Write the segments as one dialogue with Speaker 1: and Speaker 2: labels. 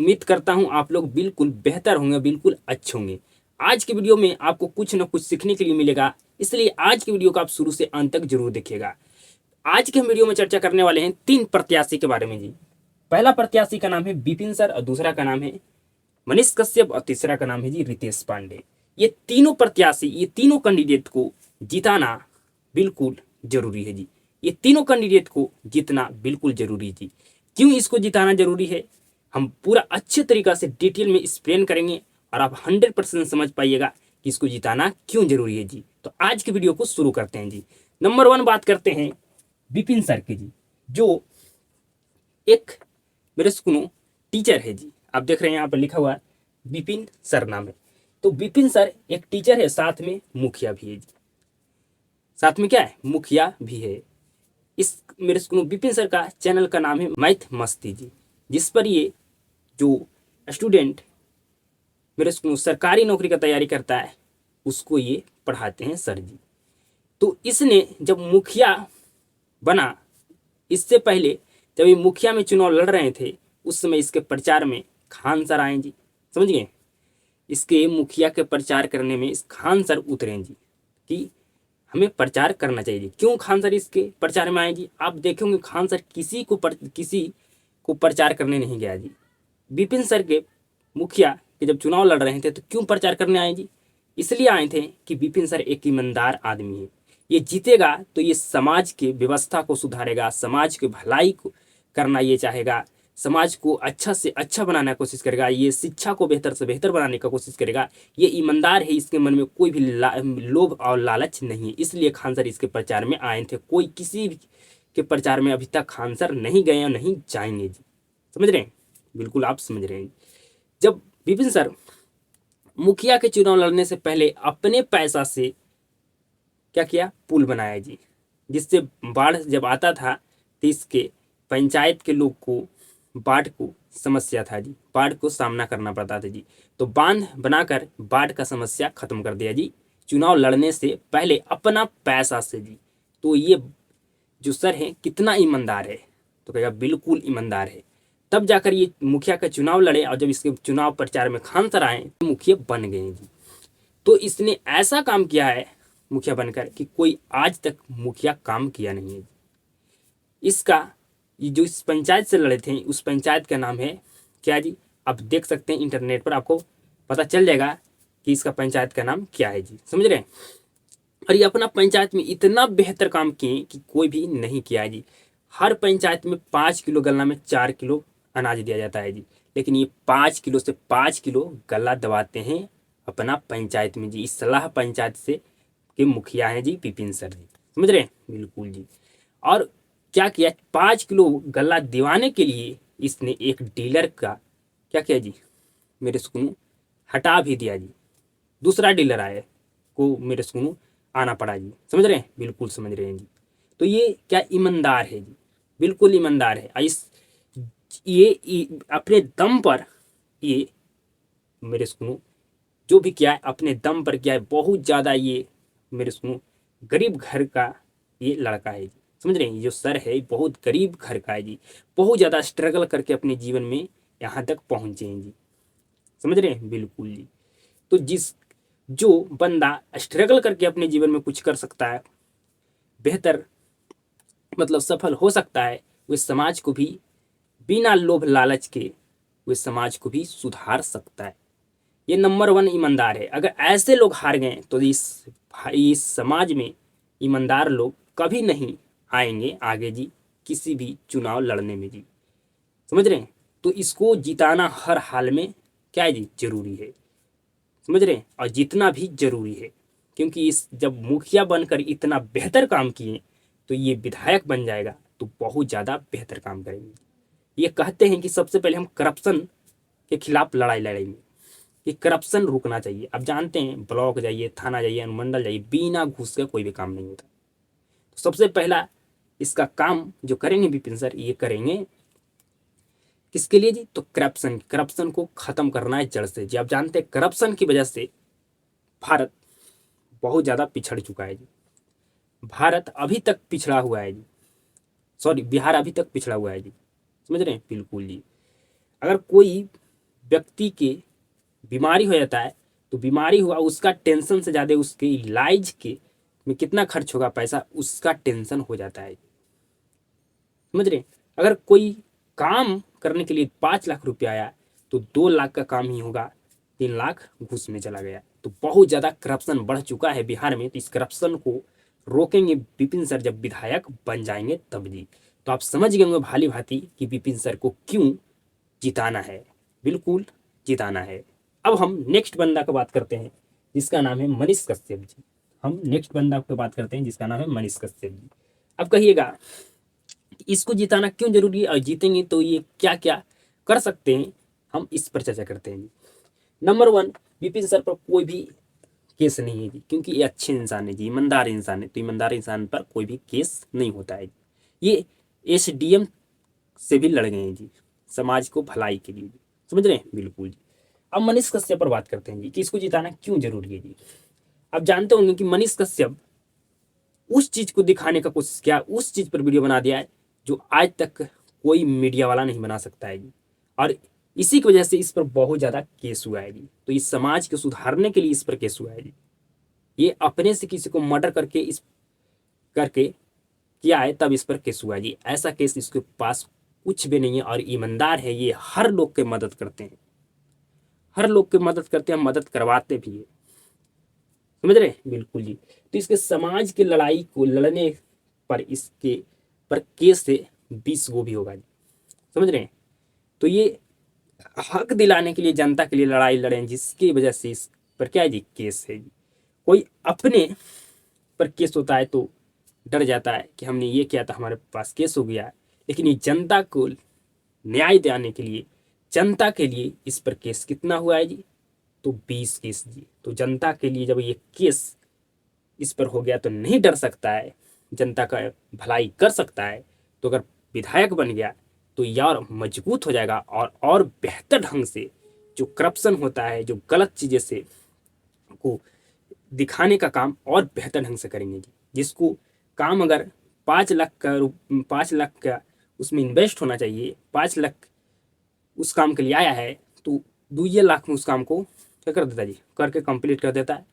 Speaker 1: उम्मीद करता हूं आप लोग बिल्कुल बेहतर होंगे, बिल्कुल अच्छे होंगे। आज की वीडियो में आपको कुछ ना कुछ सीखने के लिए मिलेगा, इसलिए आज की वीडियो को आप शुरू से अंत तक जरूर देखिएगा। आज के हम वीडियो में चर्चा करने वाले हैं 3 प्रत्याशी के बारे में जी। पहला प्रत्याशी का नाम है विपिन सर, और दूसरा का नाम है मनीष कश्यप, और तीसरा का नाम है जी रितेश पांडे। ये तीनों प्रत्याशी, ये तीनों कैंडिडेट को जिताना बिल्कुल जरूरी है जी। ये तीनों कैंडिडेट को जीतना बिल्कुल जरूरी है जी। क्यों इसको जिताना जरूरी है, हम पूरा अच्छे तरीका से डिटेल में एक्सप्लेन करेंगे और आप 100% समझ पाइएगा कि इसको जिताना क्यों जरूरी है जी। तो आज की वीडियो को शुरू करते हैं जी। नंबर 1 बात करते हैं विपिन सर की जी, जो एक मेरे स्कूल टीचर है जी। आप देख रहे हैं यहाँ पर लिखा हुआ है विपिन सर नाम है। तो विपिन सर एक टीचर है, साथ में मुखिया भी है जी। साथ में क्या है, मुखिया भी है। इस मेरे स्कूल विपिन सर का चैनल का नाम है मैथ मस्ती जी, जिस पर ये जो स्टूडेंट मेरे स्कूल सरकारी नौकरी का तैयारी करता है उसको ये पढ़ाते हैं सर जी। तो इसने जब मुखिया बना, इससे पहले जब ये मुखिया में चुनाव लड़ रहे थे उस समय इसके प्रचार में खान सर आए जी। समझ गए, इसके मुखिया के प्रचार करने में इस खान सर उतरे जी कि हमें प्रचार करना चाहिए जी। क्यों खान सर इसके प्रचार में आए जी, आप देखेंगे खान सर किसी को प्रचार करने नहीं गया जी। विपिन सर के मुखिया के जब चुनाव लड़ रहे थे तो क्यों प्रचार करने आए जी, इसलिए आए थे कि विपिन सर एक ईमानदार आदमी है, ये जीतेगा तो ये समाज की व्यवस्था को सुधारेगा, समाज की भलाई को करना ये चाहेगा, समाज को अच्छा से अच्छा बनाने की कोशिश करेगा, ये शिक्षा को बेहतर से बेहतर बनाने की कोशिश करेगा, ये ईमानदार है, इसके मन में कोई भी लोभ और लालच नहीं है। इसलिए खान सर इसके प्रचार में आए थे। कोई किसी के प्रचार में अभी तक खान सर नहीं गए और नहीं जाएंगे जी। समझ रहे हैं, बिल्कुल आप समझ रहे हैं। जब विपिन सर मुखिया के चुनाव लड़ने से पहले अपने पैसा से क्या किया, पुल बनाया जी, जिससे बाढ़ जब आता था तो इसके पंचायत के लोग को बाढ़ को समस्या था जी, बाढ़ को सामना करना पड़ता था जी। तो बांध बनाकर बाढ़ का समस्या खत्म कर दिया जी, चुनाव लड़ने से पहले अपना पैसा से जी। तो ये जो सर है कितना ईमानदार है, तो कहेगा बिल्कुल ईमानदार है। तब जाकर ये मुखिया का चुनाव लड़े, और जब इसके चुनाव प्रचार में खान सर आए तो मुखिया बन गए जी। तो इसने ऐसा काम किया है मुखिया बनकर कि कोई आज तक मुखिया काम किया नहीं है। इसका ये जो इस पंचायत से लड़े थे उस पंचायत का नाम है क्या जी, आप देख सकते हैं इंटरनेट पर, आपको पता चल जाएगा कि इसका पंचायत का नाम क्या है जी। समझ रहे हैं, और ये अपना पंचायत में इतना बेहतर काम किए कि कोई भी नहीं किया है जी। हर पंचायत में 5 किलो गन्ना में 4 किलो अनाज दिया जाता है जी, लेकिन ये 5 किलो से 5 किलो गला दबाते हैं अपना पंचायत में जी। इस सलाह पंचायत से के मुखिया हैं जी विपिन सर जी। समझ रहे हैं, बिल्कुल जी। और क्या किया, 5 किलो गला दिवाने के लिए इसने एक डीलर का क्या किया जी, मेरे सुनू हटा भी दिया जी। दूसरा डीलर आए को मेरे सुनू आना पड़ा जी। समझ रहे हैं, बिल्कुल समझ रहे हैं जी। तो ये क्या ईमानदार है जी, बिल्कुल ईमानदार है। इस ये अपने दम पर ये मेरे सुनू जो भी किया है अपने दम पर किया है। बहुत ज़्यादा ये मेरे सुनू गरीब घर का ये लड़का है जी। समझ रहे हैं, ये जो सर है बहुत गरीब घर का है जी, बहुत ज़्यादा स्ट्रगल करके अपने जीवन में यहाँ तक पहुँचे हैं जी। समझ रहे हैं, बिल्कुल जी। तो जो बंदा स्ट्रगल करके अपने जीवन में कुछ कर सकता है, बेहतर मतलब सफल हो सकता है, वे समाज को भी बिना लोभ लालच के वे समाज को भी सुधार सकता है। ये नंबर 1 ईमानदार है। अगर ऐसे लोग हार गए तो इस समाज में ईमानदार लोग कभी नहीं आएंगे आगे जी, किसी भी चुनाव लड़ने में जी। समझ रहे हैं, तो इसको जिताना हर हाल में क्या है जी, जरूरी है। समझ रहे हैं, और जीतना भी जरूरी है, क्योंकि इस जब मुखिया बनकर इतना बेहतर काम किए तो ये विधायक बन जाएगा तो बहुत ज़्यादा बेहतर काम करेंगे। ये कहते हैं कि सबसे पहले हम करप्शन के खिलाफ लड़ाई लड़ेंगे, कि करप्शन रुकना चाहिए। अब जानते हैं ब्लॉक जाइए, थाना जाइए, अनुमंडल जाइए, बिना घूस के कोई भी काम नहीं होता। तो सबसे पहला इसका काम जो करेंगे विपिन सर, ये करेंगे किसके लिए जी, तो करप्शन को खत्म करना है जड़ से जी। आप जानते हैं करप्शन की वजह से भारत बहुत ज़्यादा पिछड़ चुका है जी। भारत अभी तक पिछड़ा हुआ है जी, सॉरी बिहार अभी तक पिछड़ा हुआ है जी। समझ रहे हैं, बिल्कुल जी। अगर कोई व्यक्ति के बीमारी हो जाता है तो बीमारी हुआ उसका टेंशन से ज़्यादा उसके इलाज के में कितना खर्च होगा पैसा उसका टेंशन हो जाता है। समझ रहे? अगर कोई काम करने के लिए 5 लाख रुपया आया तो 2 लाख का काम ही होगा, 3 लाख घूस में चला गया। तो बहुत ज़्यादा करप्शन बढ़ चुका है बिहार में। तो इस करप्शन को रोकेंगे विपिन सर जब विधायक बन जाएंगे तब जी। तो आप समझ गए होंगे भाली भांति कि विपिन सर को क्यों जिताना है, बिल्कुल जिताना है। अब हम नेक्स्ट बंदा को बात करते हैं जिसका नाम है मनीष कश्यप जी। हम नेक्स्ट बंदा को बात करते हैं जिसका नाम है मनीष कश्यप जी। अब कहिएगा इसको जिताना क्यों जरूरी है और जीतेंगे तो ये क्या क्या कर सकते हैं, हम इस पर चर्चा करते हैं। नंबर 1, विपिन सर पर कोई भी केस नहीं है जी, क्योंकि ये अच्छे इंसान है जी, ईमानदार इंसान है। तो ईमानदार इंसान पर कोई भी केस नहीं होता है। ये SDM से भी लड़ गए हैं जी, समाज को भलाई के लिए। समझ रहे हैं? बिल्कुल जी। अब मनीष कश्यप पर बात करते हैं जी कि इसको जिताना क्यों जरूरी है जी। आप जानते होंगे कि मनीष कश्यप उस चीज को दिखाने का कोशिश किया, उस चीज पर वीडियो बना दिया है जो आज तक कोई मीडिया वाला नहीं बना सकता है जी। और इसी की वजह से इस पर बहुत ज़्यादा केस हुआ है जी। तो इस समाज को सुधारने के लिए इस पर केस हुआ है जी। ये अपने से किसी को मर्डर करके किया है तब इस पर केस हुआ है जी। ऐसा केस इसके पास कुछ भी नहीं है और ईमानदार है। ये हर लोग की मदद करते हैं, हर लोग की मदद करते हैं, मदद करवाते भी है। समझ रहे? बिल्कुल जी। तो इसके समाज की लड़ाई को लड़ने पर इसके पर केस से 20 गो भी होगा जी। समझ रहे हैं? तो ये हक दिलाने के लिए जनता के लिए लड़ाई लड़े जिसकी वजह से इस पर क्या है जी केस है जी। कोई अपने पर केस होता है तो डर जाता है कि हमने ये किया था हमारे पास केस हो गया, लेकिन ये जनता को न्याय दिलाने के लिए, जनता के लिए इस पर केस कितना हुआ है जी, तो 20 केस जी। तो जनता के लिए जब ये केस इस पर हो गया तो नहीं डर सकता है, जनता का भलाई कर सकता है। तो अगर विधायक बन गया तो ये और मजबूत हो जाएगा और बेहतर ढंग से जो करप्शन होता है, जो गलत चीज़ें से को दिखाने का काम और बेहतर ढंग से करेंगे जी। जिसको काम अगर 5 लाख का उसमें इन्वेस्ट होना चाहिए, 5 लाख उस काम के लिए आया है तो 2 लाख में उस काम को क्या कर देता जी, करके कंप्लीट कर देता है।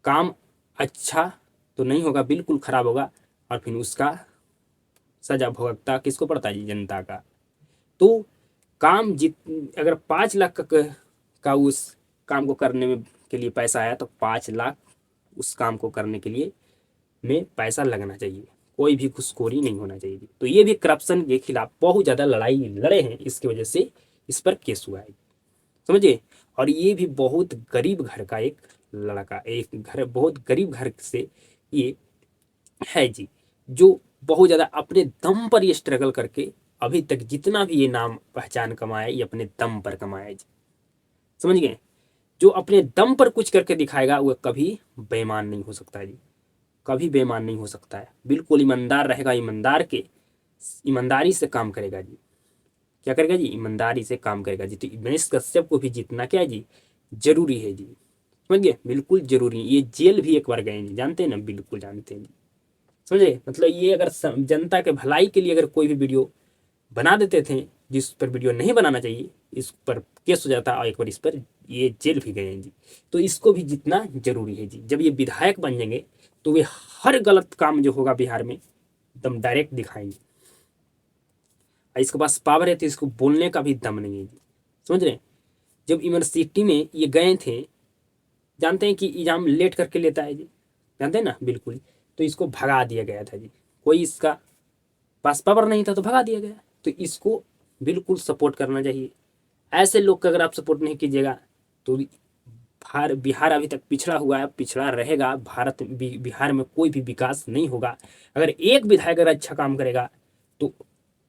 Speaker 1: काम अच्छा तो नहीं होगा, बिल्कुल खराब होगा और फिर उसका सजा भुगतना किसको पड़ता है जी, जनता का। तो काम अगर 5 लाख का उस काम को करने में के लिए पैसा आया तो 5 लाख उस काम को करने के लिए में पैसा लगना चाहिए, कोई भी घुसखोरी नहीं होना चाहिए। तो ये भी करप्शन के खिलाफ बहुत ज़्यादा लड़ाई लड़े हैं, इसकी वजह से इस पर केस हुआ है, समझिए। और ये भी बहुत गरीब घर का एक लड़का, एक घर बहुत गरीब घर से ये है जी, जो बहुत ज़्यादा अपने दम पर ये स्ट्रगल करके अभी तक जितना भी ये नाम पहचान कमाया ये अपने दम पर कमाया जी। समझ गए? जो अपने दम पर कुछ करके दिखाएगा वो कभी बेईमान नहीं हो सकता जी, कभी बेईमान नहीं हो सकता है। बिल्कुल ईमानदार रहेगा, ईमानदारी से काम करेगा जी। क्या करेगा जी? ईमानदारी से काम करेगा जी। तो मनीष कश्यप को भी जीतना क्या है जी, जरूरी है जी। समझ गए? बिल्कुल जरूरी है। ये जेल भी एक बार गए जी, जानते हैं ना? बिल्कुल जानते हैं जी। समझे? मतलब ये अगर जनता के भलाई के लिए अगर कोई भी वीडियो बना देते थे जिस पर वीडियो नहीं बनाना चाहिए, इस पर केस हो जाता और एक बार इस पर ये जेल भी गए हैं जी। तो इसको भी जितना जरूरी है जी। जब ये विधायक बन जाएंगे तो वे हर गलत काम जो होगा बिहार में एकदम डायरेक्ट दिखाएंगे। इसके पास पावर है तो इसको बोलने का भी दम नहीं है जी। समझ रहे? जब यूनिवर्सिटी में ये गए थे, जानते हैं कि एग्जाम लेट करके लेता है जी, जानते हैं ना? बिल्कुल। तो इसको भगा दिया गया था जी, कोई इसका पास पावर नहीं था तो भगा दिया गया। तो इसको बिल्कुल सपोर्ट करना चाहिए। ऐसे लोग का अगर आप सपोर्ट नहीं कीजिएगा तो बिहार अभी तक पिछड़ा हुआ है, पिछड़ा रहेगा। बिहार में कोई भी विकास नहीं होगा। अगर एक विधायक अगर अच्छा काम करेगा तो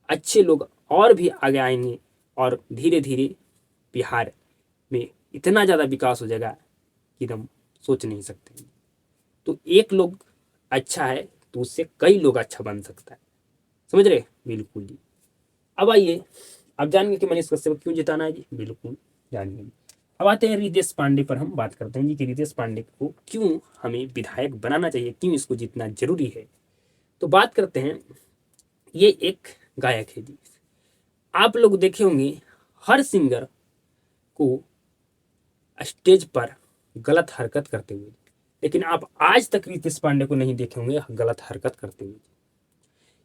Speaker 1: अच्छे लोग और भी आगे आएंगे और धीरे धीरे बिहार में इतना ज़्यादा विकास हो जाएगा कि हम सोच नहीं सकते। तो एक लोग अच्छा है तो उससे कई लोग अच्छा बन सकता है। समझ रहे? बिल्कुल जी। अब आइए, अब जानेंगे कि मनीष कश्यप क्यों जिताना है जी, बिल्कुल जानेंगे। अब आते हैं रितेश पांडे पर, हम बात करते हैं जी कि रितेश पांडे को क्यों हमें विधायक बनाना चाहिए, क्यों इसको जीतना जरूरी है। तो बात करते हैं, ये एक गायक है जी। आप लोग देखे होंगे हर सिंगर को स्टेज पर गलत हरकत करते हुए, लेकिन आप आज तक रितेश पांडे को नहीं देखे होंगे गलत हरकत करते हुए।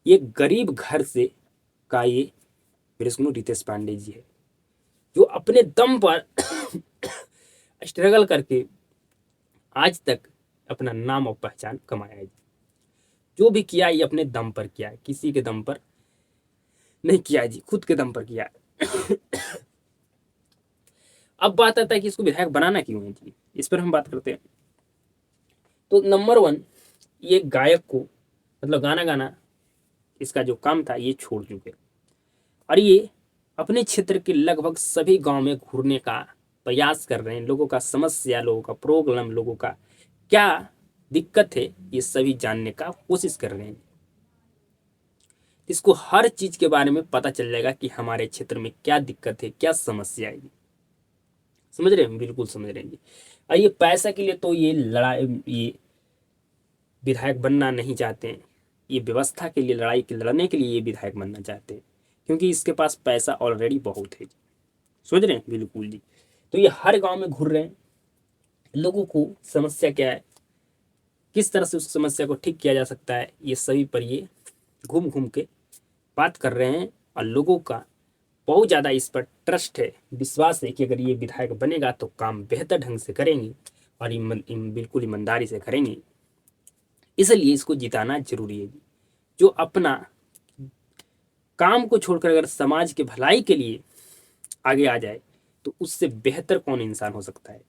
Speaker 1: ये गरीब घर से का ये मेरे सुनो रितेश पांडे जी है, जो अपने दम पर स्ट्रगल करके आज तक अपना नाम और पहचान कमाया है। जो भी किया ये अपने दम पर किया है, किसी के दम पर नहीं किया जी, खुद के दम पर किया है। अब बात आता है कि इसको विधायक बनाना क्यों है जी, इस पर हम बात करते हैं। तो नंबर 1, ये गायक को मतलब गाना गाना इसका जो काम था ये छोड़ चुके, और ये अपने क्षेत्र के लगभग सभी गांव में घूरने का प्रयास कर रहे हैं। लोगों का समस्या, लोगों का प्रॉब्लम, लोगों का क्या दिक्कत है ये सभी जानने का कोशिश कर रहे हैं। इसको हर चीज के बारे में पता चल जाएगा कि हमारे क्षेत्र में क्या दिक्कत है, क्या समस्या है। समझ रहे हैं, बिल्कुल समझ रहे हैं जी। और ये पैसा के लिए तो ये ये विधायक बनना नहीं चाहते हैं, ये व्यवस्था के लिए लड़ाई के लड़ने के लिए ये विधायक बनना चाहते हैं, क्योंकि इसके पास पैसा ऑलरेडी बहुत है। समझ रहे हैं, बिल्कुल जी। तो ये हर गांव में घूर रहे हैं, लोगों को समस्या क्या है, किस तरह से उस समस्या को ठीक किया जा सकता है, ये सभी पर ये घूम घूम के बात कर रहे हैं। और लोगों का बहुत ज़्यादा इस पर ट्रस्ट है, विश्वास है कि अगर ये विधायक बनेगा तो काम बेहतर ढंग से करेंगे और बिल्कुल ईमानदारी से करेंगे। इसलिए इसको जिताना जरूरी है। जो अपना काम को छोड़कर अगर समाज के भलाई के लिए आगे आ जाए तो उससे बेहतर कौन इंसान हो सकता है।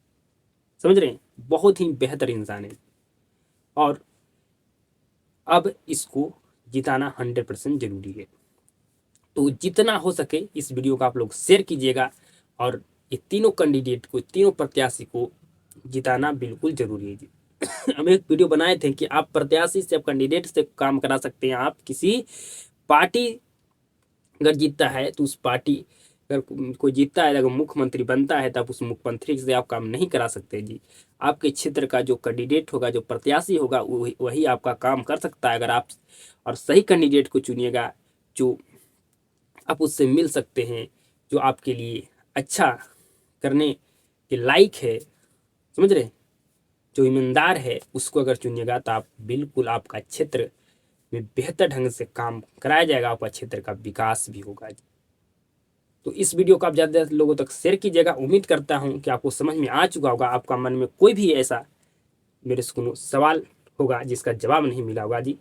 Speaker 1: समझ रहे हैं, बहुत ही बेहतर इंसान है। और अब इसको जिताना 100% जरूरी है। तो जितना हो सके इस वीडियो को आप लोग शेयर कीजिएगा, और ये तीनों कैंडिडेट को, तीनों प्रत्याशी को जिताना बिल्कुल जरूरी है जी। हम एक वीडियो बनाए थे कि आप प्रत्याशी से, आप कैंडिडेट से काम करा सकते हैं। आप किसी पार्टी अगर जीतता है तो उस पार्टी, अगर कोई जीतता है, अगर मुख्यमंत्री बनता है, तब उस मुख्यमंत्री से आप काम नहीं करा सकते जी। आपके क्षेत्र का जो कैंडिडेट होगा, जो प्रत्याशी होगा, वही आपका काम कर सकता है। अगर आप और सही कैंडिडेट को चुनिएगा, जो आप उससे मिल सकते हैं, जो आपके लिए अच्छा करने के लायक है, समझ रहे, जो ईमानदार है, उसको अगर चुनिएगा तो आप बिल्कुल आपका क्षेत्र में बेहतर ढंग से काम कराया जाएगा, आपका क्षेत्र का विकास भी होगा। तो इस वीडियो को आप ज़्यादा से ज़्यादा लोगों तक शेयर कीजिएगा। उम्मीद करता हूँ कि आपको समझ में आ चुका होगा। आपका मन में कोई भी ऐसा मेरे से कोनो सवाल होगा जिसका जवाब नहीं मिला होगा जी,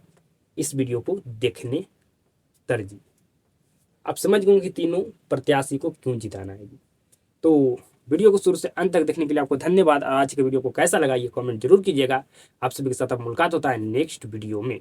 Speaker 1: इस वीडियो को देखने तरजी आप समझ गए कि तीनों प्रत्याशी को क्यों जिताना है। तो वीडियो को शुरू से अंत तक देखने के लिए आपको धन्यवाद। आज के वीडियो को कैसा लगा ये कमेंट जरूर कीजिएगा। आप सभी के साथ अब मुलाकात होता है नेक्स्ट वीडियो में।